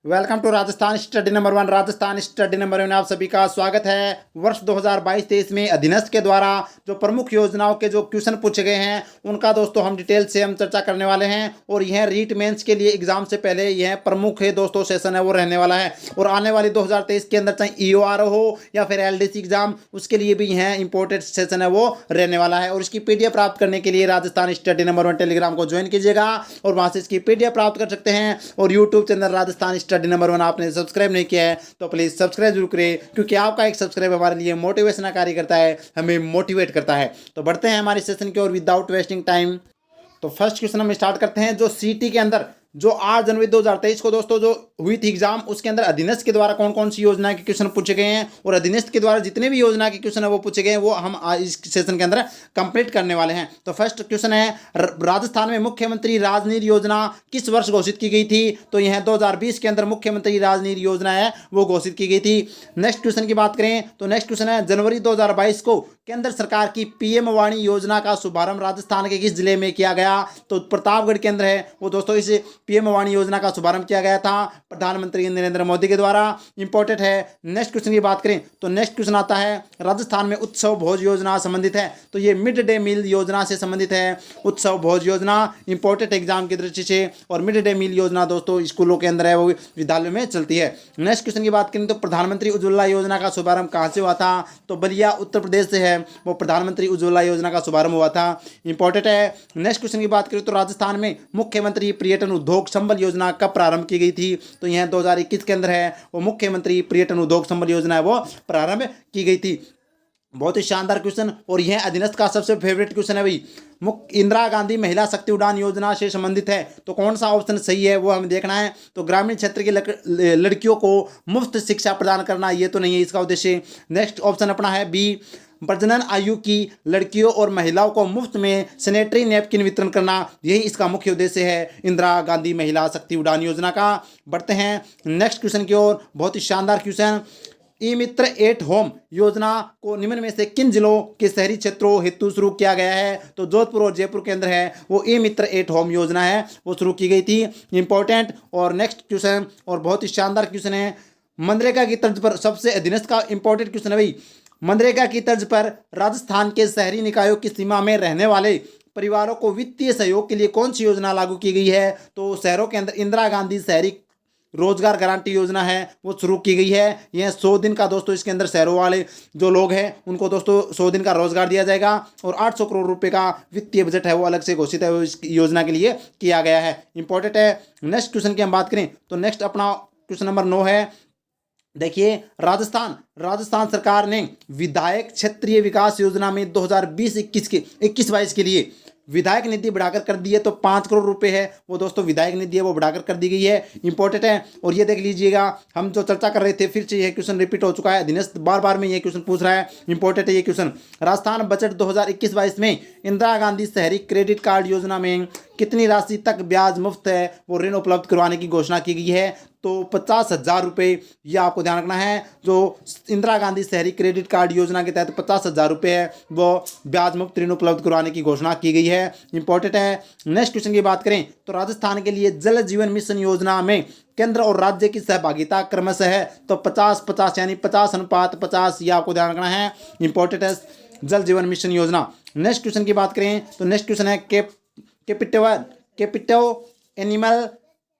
Welcome to Rajasthan study number 1। Rajasthan study number 1 में आप सभी का स्वागत है। वर्ष 2022-23 में अधीनस्थ के द्वारा जो प्रमुख योजनाओं के जो क्वेश्चन पूछे गए हैं उनका दोस्तों हम डिटेल से हम चर्चा करने वाले हैं। और यह रीट मेंस के लिए एग्जाम से पहले यह प्रमुख है दोस्तों सेशन है वो रहने वाला है। और आने वाली 2023 के अंदर चाहे EOR हो या फिर LDC एग्जाम, उसके लिए भी यह इंपॉर्टेंट सेशन है वो रहने वाला है। और इसकी PDF प्राप्त करने के लिए राजस्थान स्टडी नंबर 1 टेलीग्राम को ज्वाइन कीजिएगा और वहाँ से इसकी PDF प्राप्त कर सकते हैं। और YouTube channel Rajasthan study number 1 आपने सब्सक्राइब नहीं किया है तो प्लीज सब्सक्राइब जरूर करें, क्योंकि आपका एक सब्सक्राइब हमारे लिए मोटिवेशन कार्य करता है, हमें मोटिवेट करता है। तो बढ़ते हैं हमारे सेशन की ओर विदाउट वेस्टिंग टाइम। तो फर्स्ट क्वेश्चन हम स्टार्ट करते हैं। जो CT के अंदर जो 8 जनवरी 2023 को दोस्तों जो हुई थी एग्जाम, उसके अंदर अधीनस्थ के द्वारा कौन कौन सी योजना के क्वेश्चन पूछे गए हैं और अधीनस्थ के द्वारा जितने भी योजना के क्वेश्चन है वो पूछे गए हैं वो हम आज इस सेशन के अंदर कंप्लीट करने वाले हैं। तो फर्स्ट क्वेश्चन है, राजस्थान में मुख्यमंत्री राजनीति योजना किस वर्ष घोषित की गई थी? तो यह 2020 के अंदर मुख्यमंत्री राजनीति योजना है वो घोषित की गई थी। नेक्स्ट क्वेश्चन की बात करें तो नेक्स्ट क्वेश्चन है, जनवरी 2022 को केंद्र सरकार की PM वाणी योजना का शुभारंभ राजस्थान के किस जिले में किया गया? तो प्रतापगढ़ केंद्र है वो दोस्तों इस PM वाणी योजना का शुभारंभ किया गया था प्रधानमंत्री नरेंद्र मोदी के द्वारा। इंपॉर्टेंट है। नेक्स्ट क्वेश्चन की बात करें तो नेक्स्ट क्वेश्चन आता है, राजस्थान में उत्सव भोज योजना संबंधित है। तो ये मिड डे मील योजना से संबंधित है, उत्सव भोज योजना। इंपॉर्टेंट एग्जाम की दृष्टि से। और मिड डे मील योजना दोस्तों स्कूलों के अंदर है वो विद्यालयों में चलती है। नेक्स्ट क्वेश्चन की बात करें तो प्रधानमंत्री उज्ज्वला योजना का शुभारंभ कहाँ से हुआ था? तो बलिया उत्तर प्रदेश से है वो प्रधानमंत्री उज्ज्वला योजना का शुभारंभ हुआ था। इंपॉर्टेंट है। नेक्स्ट क्वेश्चन की बात करें तो राजस्थान में मुख्यमंत्री पर्यटन उद्योग संबल योजना कब प्रारंभ की गई थी? तो यह 2021 के अंदर है वो मुख्यमंत्री पर्यटन उद्योग संबल योजना है वो प्रारंभ की गई थी। बहुत ही शानदार क्वेश्चन। और यह अधीनस्थ का सबसे फेवरेट क्वेश्चन है भाई, इंदिरा गांधी महिला शक्ति उड़ान योजना से संबंधित है। तो कौन सा ऑप्शन सही है वो हमें देखना है। तो ग्रामीण क्षेत्र की लड़कियों को मुफ्त शिक्षा प्रदान करना ये तो नहीं है इसका उद्देश्य। नेक्स्ट ऑप्शन अपना है B, प्रजनन आयु की लड़कियों और महिलाओं को मुफ्त में सैनिटरी नैपकिन वितरण करना, यही इसका मुख्य उद्देश्य है इंदिरा गांधी महिला शक्ति उड़ान योजना का। बढ़ते हैं नेक्स्ट क्वेश्चन की ओर। बहुत ही शानदार क्वेश्चन, ई-मित्र एट होम योजना को निम्न में से किन जिलों के शहरी क्षेत्रों हेतु शुरू किया गया है? तो जोधपुर और जयपुर के अंदर है वो ई-मित्र एट होम योजना है वो शुरू की गई थी। इंपॉर्टेंट। और नेक्स्ट क्वेश्चन और बहुत ही शानदार क्वेश्चन है, मनरेगा की तर्ज पर सबसे अधीनस्थ का इंपॉर्टेंट क्वेश्चन है भाई, मनरेगा की तर्ज पर राजस्थान के शहरी निकायों की सीमा में रहने वाले परिवारों को वित्तीय सहयोग के लिए कौन सी योजना लागू की गई है? तो शहरों के अंदर इंदिरा गांधी शहरी रोजगार गारंटी योजना है वो शुरू की गई है। यह 100 दिन का दोस्तों इसके अंदर शहरों वाले जो लोग हैं उनको दोस्तों 100 दिन का रोजगार दिया जाएगा। और 800 करोड़ रुपए का वित्तीय बजट है वो अलग से घोषित है वो इस योजना के लिए किया गया है। इंपॉर्टेंट है। नेक्स्ट क्वेश्चन की हम बात करें तो नेक्स्ट अपना क्वेश्चन नंबर 9 है। देखिए, राजस्थान सरकार ने विधायक क्षेत्रीय विकास योजना में 2020-21 के लिए विधायक निधि बढ़ाकर कर दी है। तो 5 करोड़ रुपए है वो दोस्तों विधायक निधि है वो बढ़ाकर कर दी गई है। इंपॉर्टेंट है। और ये देख लीजिएगा, हम जो चर्चा कर रहे थे फिर से यह क्वेश्चन रिपीट हो चुका है। अधीनस्थ बार बार में ये क्वेश्चन पूछ रहा है। इंपॉर्टेंट है ये क्वेश्चन। राजस्थान बजट 2021-22 में इंदिरा गांधी शहरी क्रेडिट कार्ड योजना में कितनी राशि तक ब्याज मुफ्त है वो ऋण उपलब्ध करवाने की घोषणा की गई है? तो 50,000 रुपये, यह आपको ध्यान रखना है। जो इंदिरा गांधी शहरी क्रेडिट कार्ड योजना के तहत 50,000 रुपये है वो ब्याज मुक्त ऋण उपलब्ध करवाने की घोषणा की गई है। इंपॉर्टेंट है। नेक्स्ट क्वेश्चन की बात करें तो राजस्थान के लिए जल जीवन मिशन योजना में केंद्र और राज्य की सहभागिता क्रमशः है। तो 50-50 यानी 50:50, यह आपको ध्यान रखना है। इंपॉर्टेंट है जल जीवन मिशन योजना। नेक्स्ट क्वेश्चन की बात करें तो नेक्स्ट क्वेश्चन है कैपिटो एनिमल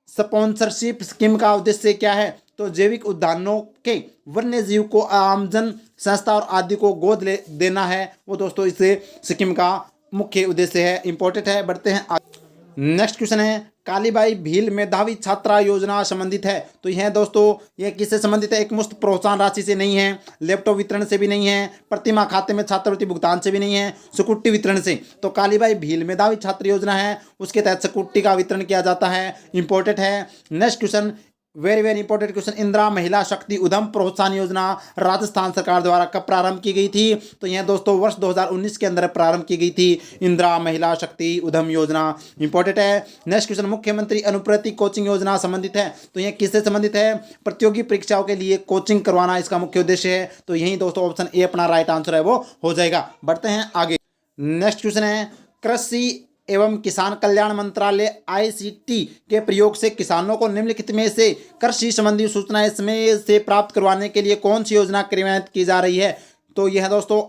स्पॉन्सरशिप स्कीम का उद्देश्य क्या है? तो जैविक उद्यानों के वन्य जीव को आमजन संस्था और आदि को गोद ले देना है वो दोस्तों इस स्कीम का मुख्य उद्देश्य है। इंपॉर्टेंट है। बढ़ते हैं आगे। नेक्स्ट क्वेश्चन है, कालीबाई भील मेधावी छात्रा योजना संबंधित है। तो यह दोस्तों यह किससे संबंधित है? एक मुफ्त प्रोत्साहन राशि से नहीं है, लैपटॉप वितरण से भी नहीं है, प्रतिमाह खाते में छात्रवृत्ति भुगतान से भी नहीं है, सिक्योरिटी वितरण से। तो कालीबाई भील मेधावी छात्र योजना है उसके तहत सिक्योरिटी का वितरण किया जाता है। इंपॉर्टेंट है। Next question very very important question, Indira महिला शक्ति उद्यम प्रोत्साहन योजना राजस्थान सरकार द्वारा कब प्रारंभ की गई थी? तो यह दोस्तों वर्ष 2019 के अंदर प्रारंभ की गई थी इंदिरा महिला शक्ति उद्यम योजना। इंपॉर्टेंट है। नेक्स्ट क्वेश्चन, मुख्यमंत्री अनुप्रति कोचिंग योजना संबंधित है। तो यह किससे संबंधित है? प्रतियोगी परीक्षाओं के लिए कोचिंग करवाना इसका मुख्य उद्देश्य है। तो यही दोस्तों ऑप्शन ए अपना राइट आंसर है वो हो जाएगा। बढ़ते हैं आगे। नेक्स्ट क्वेश्चन है, कृषि एवं किसान कल्याण मंत्रालय आईसीटी के प्रयोग से किसानों को निम्नलिखित में से कृषि संबंधी सूचनाएं समय से प्राप्त करवाने के लिए कौन सी योजना क्रियान्वित की जा रही है? तो यह दोस्तों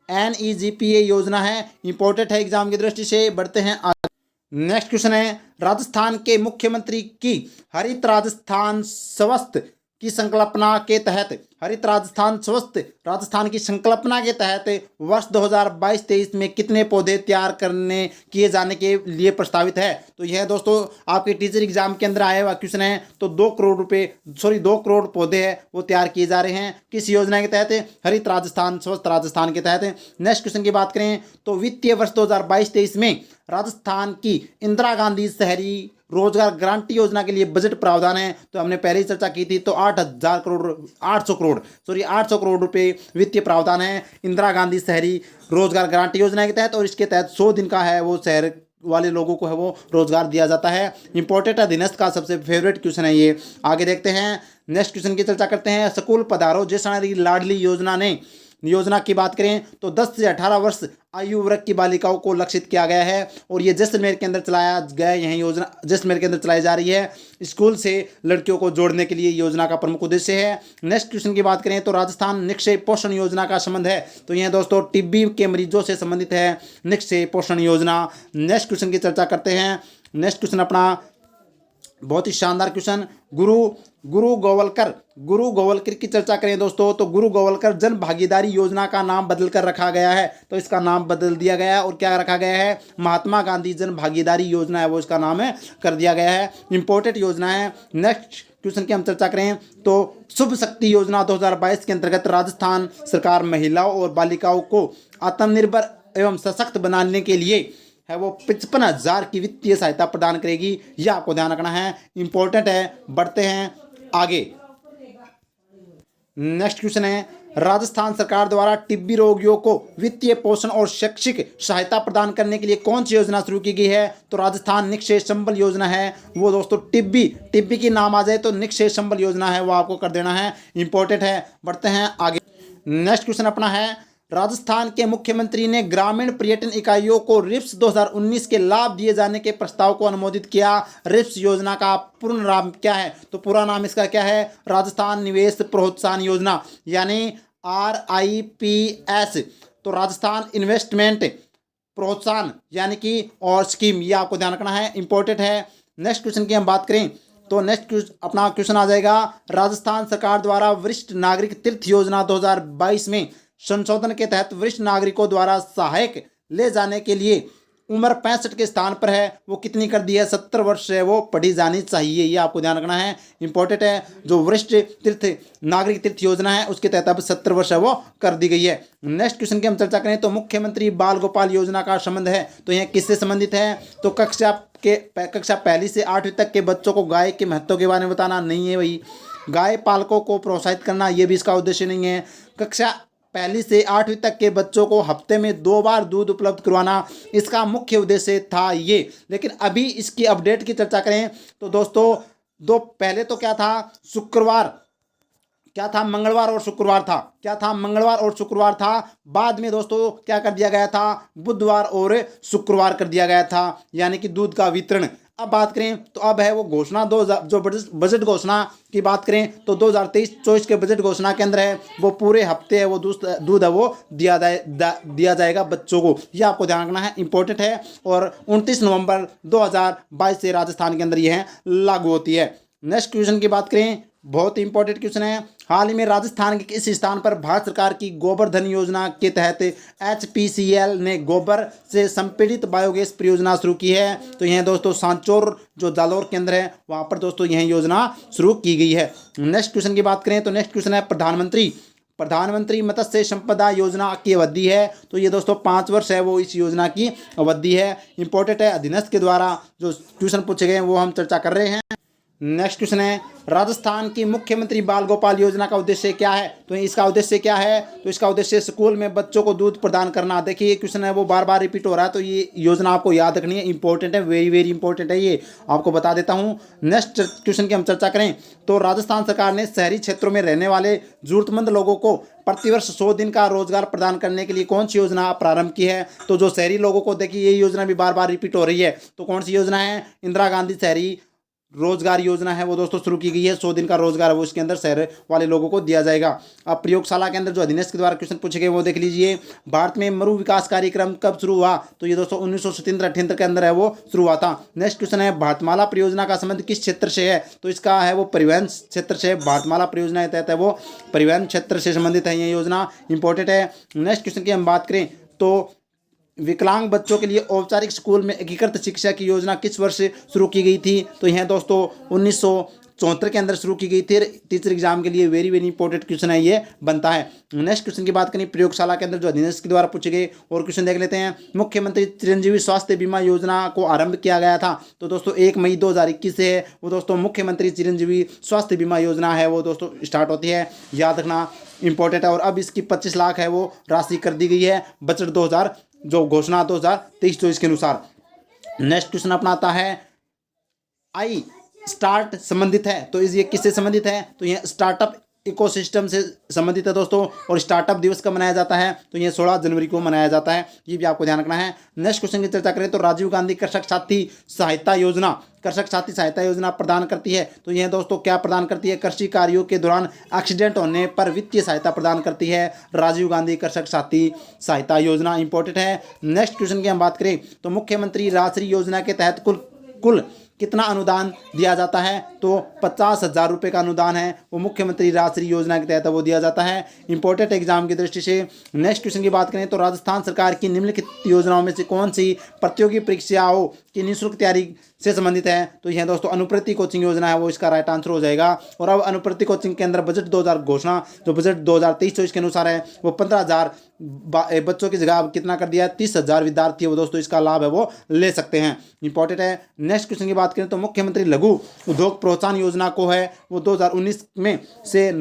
NEGPA योजना है। इंपॉर्टेंट है एग्जाम की दृष्टि से। बढ़ते हैं आगे। नेक्स्ट क्वेश्चन है, राजस्थान के मुख्यमंत्री की हरित राजस्थान स्वस्थ की संकल्पना के तहत हरित राजस्थान स्वस्थ राजस्थान की संकल्पना के तहत वर्ष 2022-23 में कितने पौधे तैयार करने किए जाने के लिए प्रस्तावित है? तो यह दोस्तों आपके टीचर एग्जाम के अंदर आया हुआ क्वेश्चन है। तो 2 करोड़ पौधे है वो तैयार किए जा रहे हैं किस योजना के तहत? हरित राजस्थान स्वस्थ राजस्थान के तहत। नेक्स्ट क्वेश्चन की बात करें तो वित्तीय वर्ष 2022-23 में राजस्थान की इंदिरा गांधी शहरी रोजगार गारंटी योजना के लिए बजट प्रावधान है। तो हमने पहले ही चर्चा की थी। तो 800 करोड़ रुपए वित्तीय प्रावधान है इंदिरा गांधी शहरी रोजगार गारंटी योजना के तहत, और इसके तहत 100 दिन का है वो शहर वाले लोगों को है वो रोजगार दिया जाता है। इंपॉर्टेंट अधीनस्थ का सबसे फेवरेट क्वेश्चन है ये। आगे देखते हैं, नेक्स्ट क्वेश्चन की चर्चा करते हैं। स्कूल पधारो जैसी लाडली योजना की बात करें तो 10 से 18 वर्ष आयु वर्ग की बालिकाओं को लक्षित किया गया है, और ये जैसलमेर के अंदर चलाया गया। यह योजना जैसलमेर के अंदर चलाई जा रही है। स्कूल से लड़कियों को जोड़ने के लिए योजना का प्रमुख उद्देश्य है। नेक्स्ट क्वेश्चन की बात करें तो राजस्थान निक्षय पोषण योजना का संबंध है। तो यह दोस्तों टीबी के मरीजों से संबंधित है निक्षय पोषण योजना। नेक्स्ट क्वेश्चन की चर्चा करते हैं। नेक्स्ट क्वेश्चन अपना बहुत ही शानदार क्वेश्चन, गुरु गोवलकर की चर्चा करें दोस्तों तो गुरु गोवलकर जन भागीदारी योजना का नाम बदल कर रखा गया है। तो इसका नाम बदल दिया गया है और क्या रखा गया है? महात्मा गांधी जन भागीदारी योजना है वो इसका नाम है कर दिया गया है। इंपॉर्टेंट योजना है। नेक्स्ट क्वेश्चन की हम चर्चा करें तो शुभ शक्ति योजना 2022 के अंतर्गत राजस्थान सरकार महिलाओं और बालिकाओं को आत्मनिर्भर एवं सशक्त बनाने के लिए है वो 55,000 की वित्तीय सहायता प्रदान करेगी। यह आपको ध्यान रखना है, इंपॉर्टेंट है। बढ़ते हैं आगे। नेक्स्ट क्वेश्चन है, राजस्थान सरकार द्वारा टिब्बी रोगियों को वित्तीय पोषण और शैक्षिक सहायता प्रदान करने के लिए कौन सी योजना शुरू की गई है? तो राजस्थान निक्षय संबल योजना है वो दोस्तों। टिब्बी की नाम आ जाए तो निक्षय संबल योजना है वो आपको कर देना है, इंपॉर्टेंट है। बढ़ते हैं आगे। नेक्स्ट क्वेश्चन अपना है, राजस्थान के मुख्यमंत्री ने ग्रामीण पर्यटन इकाइयों को रिप्स 2019 के लाभ दिए जाने के प्रस्ताव को अनुमोदित किया। रिप्स योजना का पूर्ण नाम क्या है? तो पूरा नाम इसका क्या है? राजस्थान निवेश प्रोत्साहन योजना, यानी RIPS। तो राजस्थान इन्वेस्टमेंट प्रोत्साहन यानी कि और स्कीम, ये आपको ध्यान रखना है, इंपॉर्टेंट है। नेक्स्ट क्वेश्चन की हम बात करें तो नेक्स्ट अपना क्वेश्चन आ जाएगा, राजस्थान सरकार द्वारा वरिष्ठ नागरिक तीर्थ योजना 2022 में संशोधन के तहत वरिष्ठ नागरिकों द्वारा सहायक ले जाने के लिए उम्र 65 के स्थान पर है वो कितनी कर दी है? 70 वर्ष है वो पढ़ी जानी चाहिए, ये आपको ध्यान रखना है, इंपॉर्टेंट है। जो वरिष्ठ नागरिक तीर्थ योजना है उसके तहत अब 70 वर्ष है वो कर दी गई है। नेक्स्ट क्वेश्चन की हम चर्चा करें तो मुख्यमंत्री बाल गोपाल योजना का संबंध है। तो यह किससे संबंधित है? तो कक्षा 1 से 8वीं तक के बच्चों को गाय के महत्व के बारे में बताना नहीं है भाई। गाय पालकों को प्रोत्साहित करना ये भी इसका उद्देश्य नहीं है। कक्षा 1 से 8वीं तक के बच्चों को हफ्ते में 2 बार दूध उपलब्ध करवाना इसका मुख्य उद्देश्य था ये। लेकिन अभी इसकी अपडेट की चर्चा करें तो दोस्तों पहले तो क्या था? मंगलवार और शुक्रवार था। बाद में दोस्तों क्या कर दिया गया था? बुधवार और शुक्रवार कर दिया गया था, यानी कि दूध का वितरण। अब बात करें तो अब है वो घोषणा जो बजट घोषणा की बात करें तो 2023-24 के बजट घोषणा के अंदर है वो पूरे हफ्ते है वो दूध है वो दिया जाएगा बच्चों को, यह आपको ध्यान रखना है, इंपॉर्टेंट है। और 29 नवंबर 2022 से राजस्थान के अंदर यह लागू होती है। नेक्स्ट क्वेश्चन की बात करें, बहुत इंपॉर्टेंट क्वेश्चन है, हाल ही में राजस्थान के किस स्थान पर भारत सरकार की गोबर धन योजना के तहत HPCL ने गोबर से संपीड़ित बायोगैस परियोजना शुरू की है? तो यह दोस्तों सांचौर जो जालौर के अंदर है वहाँ पर दोस्तों यह योजना शुरू की गई है। नेक्स्ट क्वेश्चन की बात करें तो नेक्स्ट क्वेश्चन है, प्रधानमंत्री मत्स्य संपदा योजना की अवधि है। तो ये दोस्तों 5 वर्ष है वो इस योजना की अवधि है, इंपॉर्टेंट है। अधीनस्थ के द्वारा जो क्वेश्चन पूछे गए हैं वो हम चर्चा कर रहे हैं। नेक्स्ट क्वेश्चन है, राजस्थान की मुख्यमंत्री बाल गोपाल योजना का उद्देश्य क्या है? तो इसका उद्देश्य क्या है? तो इसका उद्देश्य स्कूल में बच्चों को दूध प्रदान करना। देखिए ये क्वेश्चन है वो बार बार रिपीट हो रहा है, तो ये योजना आपको याद रखनी है, इंपॉर्टेंट है, वेरी वेरी इंपॉर्टेंट है, ये आपको बता देता हूँ। नेक्स्ट क्वेश्चन की हम चर्चा करें तो राजस्थान सरकार ने शहरी क्षेत्रों में रहने वाले जरूरतमंद लोगों को प्रतिवर्ष 100 दिन का रोजगार प्रदान करने के लिए कौन सी योजना प्रारंभ की है? तो जो शहरी लोगों को, देखिए ये योजना भी बार बार रिपीट हो रही है, तो कौन सी योजना है? इंदिरा गांधी शहरी रोजगार योजना है वो दोस्तों शुरू की गई है। 100 दिन का रोजगार है वो इसके अंदर शहर वाले लोगों को दिया जाएगा। अब प्रयोगशाला के अंदर जो अधीनस्थ के द्वारा क्वेश्चन पूछे गए वो देख लीजिए। भारत में मरु विकास कार्यक्रम कब शुरू हुआ? तो ये दोस्तों 1977-78 के अंदर है वो शुरू हुआ था। नेक्स्ट क्वेश्चन है, भारतमाला परियोजना का संबंध किस क्षेत्र से है? तो इसका है वो परिवहन क्षेत्र से। भारतमाला परियोजना के तहत है वो परिवहन क्षेत्र से संबंधित है, ये योजना इंपॉर्टेंट है। नेक्स्ट क्वेश्चन की हम बात करें तो विकलांग बच्चों के लिए औपचारिक स्कूल में एकीकृत शिक्षा की योजना किस वर्ष शुरू की गई थी? तो यह दोस्तों 1974 के अंदर शुरू की गई थी। टीचर एग्जाम के लिए वेरी वेरी इंपॉर्टेंट क्वेश्चन है, ये बनता है। नेक्स्ट क्वेश्चन की बात करें प्रयोगशाला के अंदर जो अधीनस्थ के द्वारा पूछे गए और क्वेश्चन देख लेते हैं। मुख्यमंत्री चिरंजीवी स्वास्थ्य बीमा योजना को आरंभ किया गया था। तो दोस्तों 1 मई 2021 से है वो दोस्तों मुख्यमंत्री चिरंजीवी स्वास्थ्य बीमा योजना है वो दोस्तों स्टार्ट होती है, याद रखना इंपॉर्टेंट है। और अब इसकी 25 लाख है वो राशि कर दी गई है बजट 2000 जो घोषणा 2023-24 के अनुसार। नेक्स्ट क्वेश्चन अपना आता है आई स्टार्ट संबंधित है, तो ये किससे संबंधित है? तो ये स्टार्टअप इकोसिस्टम से संबंधित है दोस्तों। और स्टार्टअप दिवस कब मनाया जाता है? तो ये 16 जनवरी को मनाया जाता है, ये भी आपको ध्यान रखना है। नेक्स्ट क्वेश्चन की चर्चा करें तो राजीव गांधी कृषक साथी सहायता योजना, कृषक साथी सहायता योजना प्रदान करती है। तो यह दोस्तों क्या प्रदान करती है? कृषि कार्यों के दौरान एक्सीडेंट होने पर वित्तीय सहायता प्रदान करती है राजीव गांधी कृषक साथी सहायता योजना, इंपॉर्टेंट है। नेक्स्ट क्वेश्चन की हम बात करें तो मुख्यमंत्री राष्ट्रीय योजना के तहत कुल कितना अनुदान दिया जाता है? तो 50,000 रुपये का अनुदान है वो मुख्यमंत्री राष्ट्रीय योजना के तहत वो दिया जाता है, इंपॉर्टेंट एग्जाम की दृष्टि से। नेक्स्ट क्वेश्चन की बात करें तो राजस्थान सरकार की निम्नलिखित योजनाओं में से कौन सी प्रतियोगी परीक्षाओं की निःशुल्क तैयारी से संबंधित है? तो यह दोस्तों अनुप्रति कोचिंग योजना है वो इसका राइट आंसर हो जाएगा। और अब अनुप्रति कोचिंग के अंदर बजट 2000 घोषणा जो बजट 2023-24 के अनुसार है वो 15,000 बच्चों की जगह कितना कर दिया है? 30,000 विद्यार्थी वो दोस्तों इसका लाभ है वो ले सकते हैं, इंपॉर्टेंट है। नेक्स्ट क्वेश्चन की बात करें तो मुख्यमंत्री लघु उद्योग प्रोत्साहन योजना को है वो 2019 में से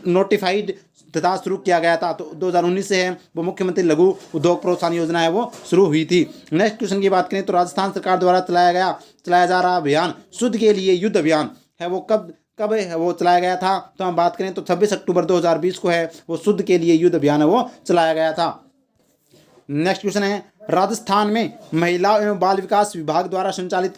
नोटिफाइड तथा शुरू किया गया था। तो 2019 से है वो मुख्यमंत्री लघु उद्योग प्रोत्साहन योजना है वो शुरू हुई थी। नेक्स्ट क्वेश्चन की बात करें तो राजस्थान सरकार द्वारा चलाया जा रहा अभियान शुद्ध के लिए युद्ध अभियान है वो कब है वो चलाया गया था? तो हम बात करें तो 26 अक्टूबर 2020 को है वो शुद्ध के लिए युद्ध अभियान है वो चलाया गया था। नेक्स्ट क्वेश्चन है, राजस्थान में महिला एवं बाल विकास विभाग द्वारा संचालित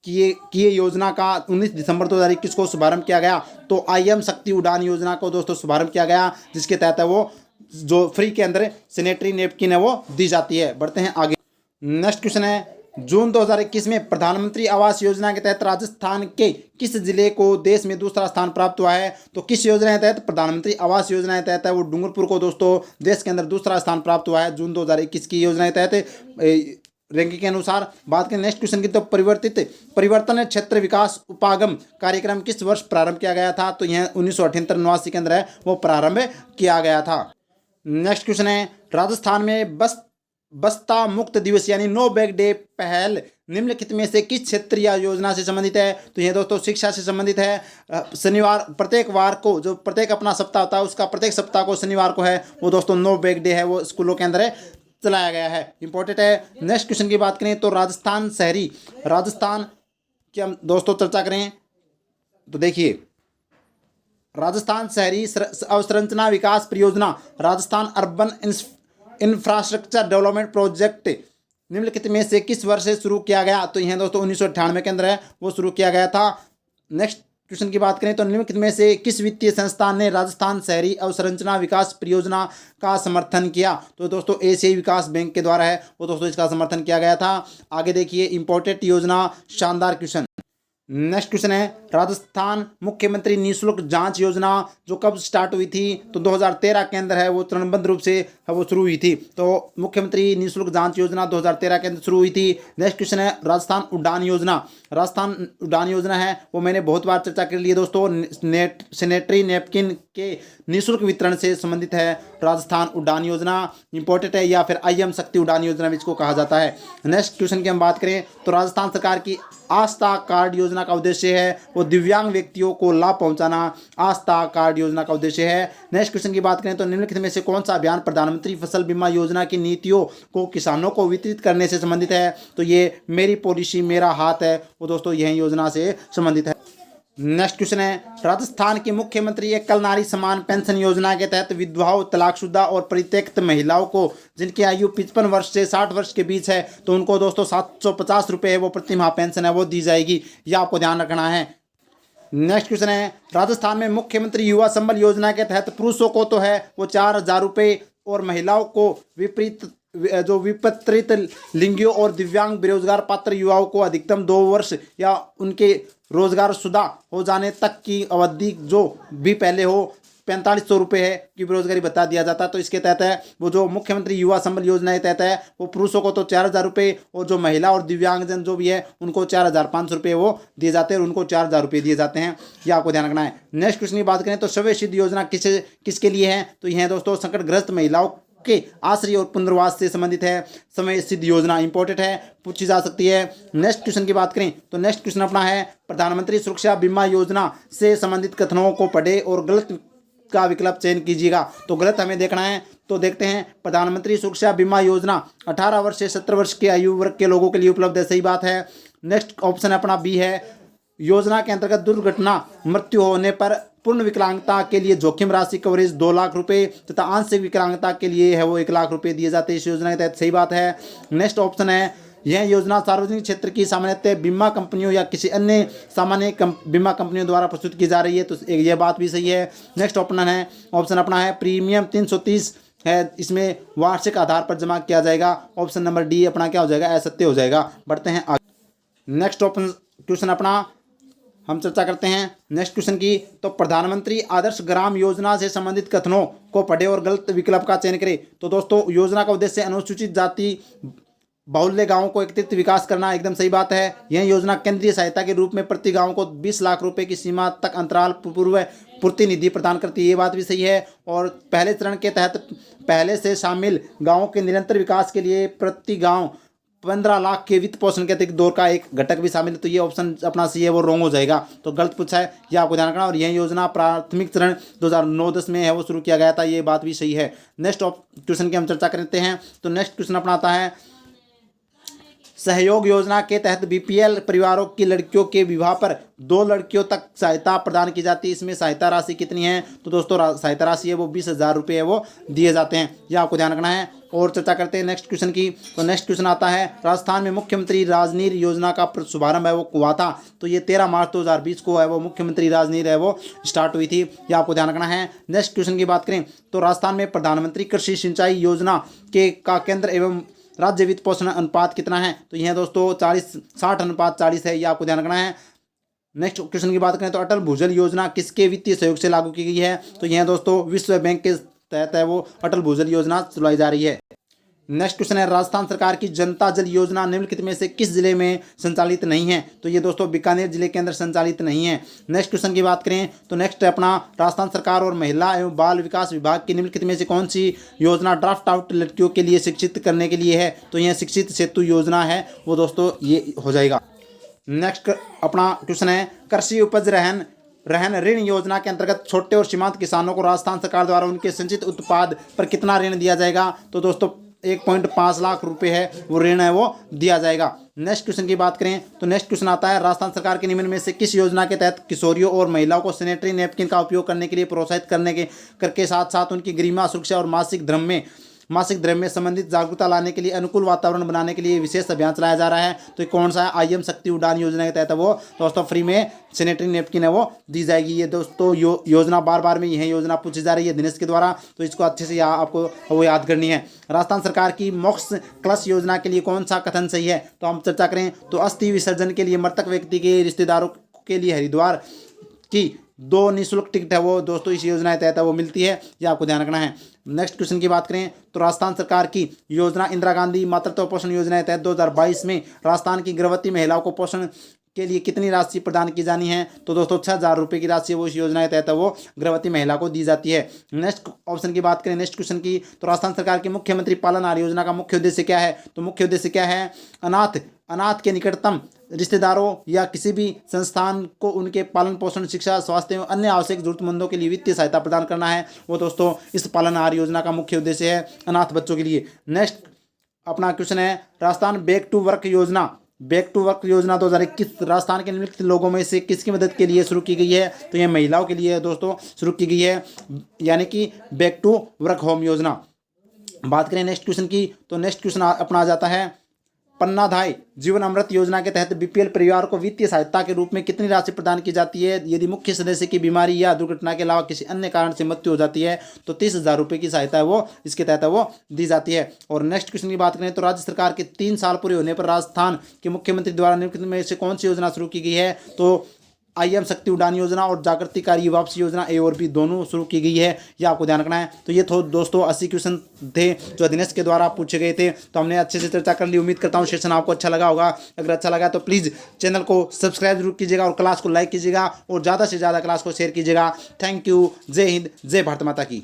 किए योजना का 19 दिसंबर 2021 को शुभारंभ किया गया। तो IM शक्ति उड़ान योजना को दोस्तों शुभारंभ किया गया, जिसके तहत है वो जो फ्री के अंदर सैनिटरी नैपकिन है वो दी जाती है। बढ़ते हैं आगे। नेक्स्ट क्वेश्चन है, जून 2021 में प्रधानमंत्री आवास योजना के तहत राजस्थान के किस जिले को देश में दूसरा स्थान प्राप्त हुआ है? तो किस योजना के तहत? प्रधानमंत्री आवास योजना के तहत है वो डूंगरपुर को दोस्तों देश के अंदर दूसरा स्थान प्राप्त हुआ है जून 2021 की योजना के तहत रैंकिंग के अनुसार। बात करें नेक्स्ट क्वेश्चन की तो परिवर्तन क्षेत्र विकास उपागम कार्यक्रम किस वर्ष प्रारंभ किया गया था? तो यह 1978-79 के अंदर है वो प्रारंभ किया गया था। नेक्स्ट क्वेश्चन है, राजस्थान में बस्ता मुक्त दिवस यानी नो बैग डे पहल निम्नलिखित में से किस क्षेत्र या योजना से संबंधित है? तो यह दोस्तों शिक्षा से संबंधित है। शनिवार प्रत्येक वार को जो प्रत्येक अपना सप्ताह होता है उसका प्रत्येक सप्ताह को शनिवार को है वो दोस्तों नो बैग डे है वो स्कूलों के अंदर चलाया गया है, इंपॉर्टेंट है। नेक्स्ट क्वेश्चन की बात करें तो राजस्थान की हम दोस्तों चर्चा करें तो देखिए, राजस्थान शहरी अवसंरचना विकास परियोजना Rajasthan urban infrastructure development project निम्नलिखित में से किस वर्ष से शुरू किया गया? तो यह दोस्तों 1998 के अंदर है वो शुरू किया गया था। नेक्स्ट क्वेश्चन की बात करें तो निम्नलिखित में से किस वित्तीय संस्थान ने राजस्थान शहरी अवसंरचना विकास परियोजना का समर्थन किया? तो दोस्तों एशियाई विकास बैंक के द्वारा है वो दोस्तों इसका समर्थन किया गया था। आगे देखिए इंपॉर्टेंट योजना, शानदार क्वेश्चन। नेक्स्ट क्वेश्चन है, राजस्थान मुख्यमंत्री निःशुल्क जांच योजना जो कब स्टार्ट हुई थी? तो 2013 के अंदर है वो चरणबद्ध रूप से वो शुरू हुई थी। तो मुख्यमंत्री निःशुल्क जांच योजना 2013 के अंदर शुरू हुई थी। नेक्स्ट क्वेश्चन है, राजस्थान उड़ान योजना है वो मैंने बहुत बार चर्चा कर ली है दोस्तों, सैनिटरी नैपकिन के निःशुल्क वितरण से संबंधित है राजस्थान उड़ान योजना इंपॉर्टेंट है, या फिर IM शक्ति उड़ान योजना भी इसको कहा जाता है। नेक्स्ट क्वेश्चन की हम बात करें तो राजस्थान सरकार की आस्था कार्ड योजना का उद्देश्य है वो दिव्यांग व्यक्तियों को लाभ पहुंचाना। आस्था कार्ड योजना का उद्देश्य है। नेक्स्ट क्वेश्चन की बात करें तो निम्नलिखित में से कौन सा अभियान प्रधानमंत्री फसल बीमा योजना की नीतियों को किसानों को वितरित करने से संबंधित है? तो ये मेरी पॉलिसी मेरा हाथ है, वो दोस्तों यह योजना से संबंधित है। नेक्स्ट क्वेश्चन है राजस्थान की मुख्यमंत्री एकल नारी समान पेंशन योजना के तहत विधवाओं, तलाकशुदा और परित्यक्त महिलाओं को जिनकी आयु 55 वर्ष से 60 वर्ष के बीच है तो उनको दोस्तों 750 रुपये वो प्रति माह पेंशन है वो दी जाएगी, यह आपको ध्यान रखना है। नेक्स्ट क्वेश्चन है राजस्थान में मुख्यमंत्री युवा संबल योजना के तहत पुरुषों को तो है वो 4,000 रुपये और महिलाओं को विपत्रित लिंगियों और दिव्यांग बेरोजगार पात्र युवाओं को अधिकतम 2 वर्ष या उनके रोजगारशुदा हो जाने तक की अवधि जो भी पहले हो 4500 रुपये है कि बेरोजगारी भत्ता दिया जाता है। तो इसके तहत है वो जो मुख्यमंत्री युवा संबल योजना के तहत है वो पुरुषों को तो 4,000 रुपये और जो महिला और दिव्यांगजन जो भी है उनको 4,500 रुपये वो दिए जाते हैं और उनको 4,000 रुपये दिए जाते हैं, यह आपको ध्यान रखना है। नेक्स्ट क्वेश्चन की बात करें तो शवय सिद्ध योजना किसके लिए है? तो यह दोस्तों संकटग्रस्त महिलाओं के आश्रय और पुनर्वास से संबंधित है। समय सिद्ध योजना इंपॉर्टेंट है, पूछी जा सकती है। नेक्स्ट क्वेश्चन की बात करें तो नेक्स्ट क्वेश्चन अपना है प्रधानमंत्री सुरक्षा बीमा योजना से संबंधित कथनों को पढ़े और गलत का विकल्प चयन कीजिएगा। तो गलत हमें देखना है, तो देखते हैं प्रधानमंत्री सुरक्षा बीमा योजना 18 वर्ष से 17 वर्ष के आयु वर्ग के लोगों के लिए उपलब्ध है, सही बात है। नेक्स्ट ऑप्शन अपना बी है योजना के अंतर्गत दुर्घटना मृत्यु होने पर पूर्ण विकलांगता के लिए जोखिम राशि कवरेज 2 लाख रुपए तथा आंशिक विकलांगता के लिए है वो 1 लाख रुपए दिए जाते हैं इस योजना के तहत, सही बात है। नेक्स्ट ऑप्शन है यह योजना सार्वजनिक क्षेत्र की सामान्यतः बीमा कंपनियों या किसी अन्य सामान्य बीमा कंपनियों द्वारा प्रस्तुत की जा रही है, तो यह बात भी सही है। नेक्स्ट ऑप्शन अपना है प्रीमियम 330 है, इसमें वार्षिक आधार पर जमा किया जाएगा। ऑप्शन नंबर डी अपना क्या हो जाएगा? असत्य हो जाएगा। बढ़ते हैं आगे। नेक्स्ट क्वेश्चन अपना हम चर्चा करते हैं नेक्स्ट क्वेश्चन की तो प्रधानमंत्री आदर्श ग्राम योजना से संबंधित कथनों को पढ़े और गलत विकल्प का चयन करें। तो दोस्तों योजना का उद्देश्य अनुसूचित जाति बाहुल्य गांवों को एकीकृत विकास करना, एकदम सही बात है। यह योजना केंद्रीय सहायता के रूप में प्रति गांव को 20 लाख रुपए की सीमा तक अंतराल पूर्व पूर्ति निधि प्रदान करती है, ये बात भी सही है। और पहले चरण के तहत पहले से शामिल गाँवों के निरंतर विकास के लिए प्रति गाँव 15 लाख के वित्त पोषण के अतिरिक्त दौर का एक घटक भी शामिल है, तो ये ऑप्शन अपना सी है वो रॉन्ग हो जाएगा, तो गलत पूछा है, ये आपको ध्यान रखना। और यह योजना प्राथमिक चरण 2009-10 में है वो शुरू किया गया था, ये बात भी सही है। नेक्स्ट क्वेश्चन की हम चर्चा करते हैं तो नेक्स्ट क्वेश्चन अपना आता है सहयोग योजना के तहत BPL परिवारों की लड़कियों के विवाह पर 2 लड़कियों तक सहायता प्रदान की जाती है। इसमें सहायता राशि कितनी है? तो दोस्तों सहायता राशि है वो 20,000 रुपये है वो दिए जाते हैं, यह आपको ध्यान रखना है। और चर्चा करते हैं नेक्स्ट क्वेश्चन की तो नेक्स्ट क्वेश्चन आता है राजस्थान में मुख्यमंत्री राजनीर योजना का शुभारंभ है वो हुआ था, तो ये 13 मार्च 2020 को है वो मुख्यमंत्री राजनीर है वो स्टार्ट हुई थी, यह आपको ध्यान रखना है। नेक्स्ट क्वेश्चन की बात करें तो राजस्थान में प्रधानमंत्री कृषि सिंचाई योजना का केंद्र एवं राज्य वित्त पोषण अनुपात कितना है? तो यह दोस्तों 60 अनुपात 40 है, यह आपको ध्यान रखना है। नेक्स्ट क्वेश्चन की बात करें तो अटल भूजल योजना किसके वित्तीय सहयोग से लागू की गई है? तो यह दोस्तों विश्व बैंक के तहत है वो अटल भूजल योजना चलाई जा रही है। नेक्स्ट क्वेश्चन है राजस्थान सरकार की जनता जल योजना निम्नलिखित में से किस जिले में संचालित नहीं है? तो ये दोस्तों बीकानेर जिले के अंदर संचालित नहीं है। नेक्स्ट क्वेश्चन की बात करें तो नेक्स्ट अपना राजस्थान सरकार और महिला एवं बाल विकास विभाग की निम्नलिखित में से कौन सी योजना ड्राफ्ट आउट लड़कियों के लिए शिक्षित करने के लिए है? तो यह शिक्षित सेतु योजना है वो दोस्तों ये हो जाएगा। नेक्स्ट अपना क्वेश्चन है कृषि उपज रहन ऋण योजना के अंतर्गत छोटे और सीमांत किसानों को राजस्थान सरकार द्वारा उनके संचित उत्पाद पर कितना ऋण दिया जाएगा? तो दोस्तों 1.5 लाख रुपए है वो ऋण है वो दिया जाएगा। नेक्स्ट क्वेश्चन की बात करें तो नेक्स्ट क्वेश्चन आता है राजस्थान सरकार के निम्न में से किस योजना के तहत किशोरियों और महिलाओं को सैनिटरी नैपकिन का उपयोग करने के लिए प्रोत्साहित करके साथ साथ उनकी गरिमा सुरक्षा और मासिक धर्म में संबंधित जागरूकता लाने के लिए अनुकूल वातावरण बनाने के लिए विशेष अभियान चलाया जा रहा है? तो कौन सा है? IM शक्ति उड़ान योजना के तहत वो दोस्तों फ्री में सैनिटरी नैपकिन है वो दी जाएगी। ये दोस्तों योजना बार में यह योजना पूछी जा रही है दिनेश के द्वारा, तो इसको अच्छे से आपको वो याद करनी है। राजस्थान सरकार की मोक्ष क्लस योजना के लिए कौन सा कथन सही है? तो हम चर्चा करें तो अस्थि विसर्जन के लिए मृतक व्यक्ति के रिश्तेदारों के लिए हरिद्वार की 2 निःशुल्क टिकट है वो दोस्तों इस योजना के तहत वो मिलती है, ये आपको ध्यान रखना है। नेक्स्ट क्वेश्चन की बात करें तो राजस्थान सरकार की योजना इंदिरा गांधी मातृत्व पोषण योजना के तहत 2022 में राजस्थान की गर्भवती महिलाओं को पोषण के लिए कितनी राशि प्रदान की जानी है? तो दोस्तों 6,000 रुपये की राशि वो इस योजना के तहत वो गर्भवती महिला को दी जाती है। नेक्स्ट ऑप्शन की बात करें, नेक्स्ट क्वेश्चन की, तो राजस्थान सरकार की मुख्यमंत्री पालन आहार योजना का मुख्य उद्देश्य क्या है? तो मुख्य उद्देश्य क्या है? अनाथ के निकटतम रिश्तेदारों या किसी भी संस्थान को उनके पालन पोषण, शिक्षा, स्वास्थ्य एवं अन्य आवश्यक जरूरतमंदों के लिए वित्तीय सहायता प्रदान करना है। वो दोस्तों इस पालन आहार योजना का मुख्य उद्देश्य है, अनाथ बच्चों के लिए। नेक्स्ट अपना क्वेश्चन है, राजस्थान बैक टू वर्क योजना। बैक टू वर्क योजना 2021 राजस्थान के निम्नलिखित लोगों में से किसकी मदद के लिए शुरू की गई है? तो यह महिलाओं के लिए दोस्तों शुरू की गई है, यानी कि बैक टू वर्क होम योजना। बात करें नेक्स्ट क्वेश्चन की, तो नेक्स्ट क्वेश्चन अपना आ जाता है, पन्नाधाय जीवन अमृत योजना के तहत बीपीएल परिवार को वित्तीय सहायता के रूप में कितनी राशि प्रदान की जाती है यदि मुख्य सदस्य की बीमारी या दुर्घटना के अलावा किसी अन्य कारण से मृत्यु हो जाती है? तो 30,000 रुपये की सहायता है वो इसके तहत वो दी जाती है। और नेक्स्ट क्वेश्चन की बात करें, तो राज्य सरकार के 3 साल पूरे होने पर राजस्थान के मुख्यमंत्री द्वारा निम्नलिखित में से कौन सी योजना शुरू की गई है? तो आईएम शक्ति उड़ान योजना और जागृतिकारी वापसी योजना ए और बी दोनों शुरू की गई है, ये आपको ध्यान रखना है। तो ये तो दोस्तों 80 क्वेश्चन थे जो अधीनस्थ के द्वारा पूछे गए थे, तो हमने अच्छे से चर्चा कर ली। उम्मीद करता हूँ सेशन आपको अच्छा लगा होगा। अगर अच्छा लगा तो प्लीज़ चैनल को सब्सक्राइब जरूर कीजिएगा और क्लास को लाइक कीजिएगा और ज़्यादा से ज़्यादा क्लास को शेयर कीजिएगा। Thank you. जय हिंद, जय भारत माता की।